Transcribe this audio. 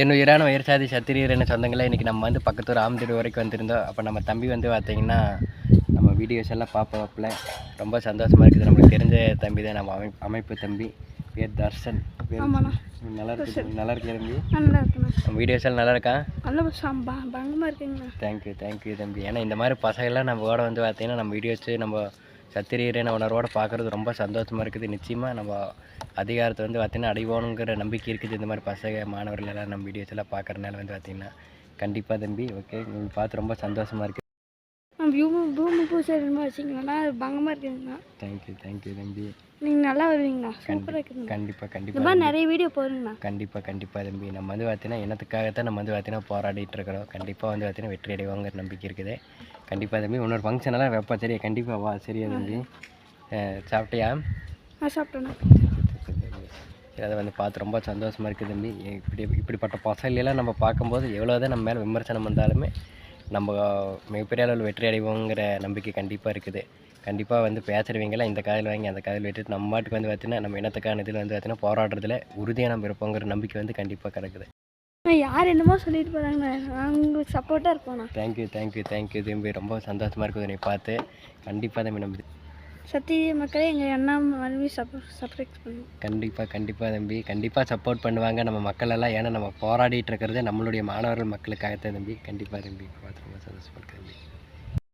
என்னுயிரான உயர்சாதி சத்திரியர் சொந்தங்களே, இன்றைக்கி நம்ம வந்து பக்கத்தூர் ஆமத்தூர் வரைக்கும் வந்திருந்தோம். அப்போ நம்ம தம்பி வந்து பார்த்திங்கன்னா நம்ம வீடியோஸ் எல்லாம் பார்ப்போம்ல, ரொம்ப சந்தோஷமாக இருக்குது. நம்மளுக்கு தெரிஞ்ச தம்பி தான், நம்ம அமைப்பு தம்பி பேர் தர்ஷன். நல்லா இருக்கு, நல்லா இருக்கு தம்பி. நம்ம வீடியோஸ் எல்லாம் நல்லா இருக்கா? தேங்க்யூ தம்பி. ஏன்னா இந்த மாதிரி பசங்கள்லாம் நம்ம கூட வந்து பார்த்திங்கன்னா நம்ம வீடியோஸு நம்ம சத்திரியரை உணர்வோடு பார்க்குறது ரொம்ப சந்தோஷமாக இருக்குது. நிச்சயமாக நம்ம அதிகாரத்தை வந்து பார்த்திங்கன்னா அடைவோணுங்கிற நம்பிக்கை இருக்குது. இந்த மாதிரி பசங்க மாணவர்கள் எல்லாம் நம்ம வீடியோஸ் எல்லாம் பார்க்குறதுனால வந்து பார்த்திங்கன்னா கண்டிப்பாக தம்பி. ஓகே, உங்களுக்கு பார்த்து ரொம்ப சந்தோஷமாக இருக்குது. தேங்க்யூ தம்பி. நீங்கள் நல்லா வருவீங்களா? சூப்பராக இருக்குங்க. கண்டிப்பாக நிறைய வீடியோ போடுங்கண்ணா. கண்டிப்பாக தம்பி. நம்ம வந்து பார்த்திங்கன்னா இனத்துக்காகத்தான் நம்ம வந்து பார்த்திங்கன்னா போராடிட்டு இருக்கிறோம். கண்டிப்பாக வந்து பார்த்திங்கன்னா வெற்றி அடைவாங்கிற நம்பிக்கை இருக்குது. கண்டிப்பாக தம்பி. இன்னொரு ஃபங்க்ஷனெல்லாம் வைப்பா, சரியா? கண்டிப்பாக வா, சரியா தம்பி? சாப்பிட்டியா? சாப்பிட்டேண்ணா. சரி, அதை வந்து பார்த்து ரொம்ப சந்தோஷமாக இருக்குது தம்பி. இப்படிப்பட்ட பசங்களெல்லாம் நம்ம பார்க்கும்போது எவ்வளோ தான் நம்ம மேலே விமர்சனம் வந்தாலுமே நம்ம மிகப்பெரிய அளவில் வெற்றி அடைவோங்கிற நம்பிக்கை கண்டிப்பாக இருக்குது. கண்டிப்பாக வந்து பேசுகிறவங்களாம் இந்த காதில் வாங்கி அந்த காதில் விட்டுட்டு நம்ம மாட்டுக்கு வந்து பார்த்திங்கன்னா நம்ம இனத்துக்கான இதில் வந்து பார்த்திங்கன்னா போராடுறதுல உறுதியாக நம்ம இருப்போங்கிற நம்பிக்கை வந்து கண்டிப்பாக கிடக்குது. யார் என்னமோ சொல்லிட்டு போகிறாங்க, நான் உங்களுக்கு சப்போர்ட்டாக இருப்போண்ணா. தேங்க்யூ தம்பி. ரொம்ப சந்தோஷமாக இருக்குது என்னை பார்த்து. கண்டிப்பாக தம்பி. நம்பி சத்திய மக்களே எங்கள் அண்ணா மனைவி சப்போர்ட் பண்ணுவோம். கண்டிப்பாக தம்பி. கண்டிப்பாக சப்போர்ட் பண்ணுவாங்க நம்ம மக்கள் எல்லாம். ஏன்னா நம்ம போராடிட்டு இருக்கிறது நம்மளுடைய மாணவர்கள் மக்களுக்காகத்தான் தம்பி. கண்டிப்பாக தம்பி. பார்த்து ரொம்ப சந்தோஷமாக இருக்குது தம்பி.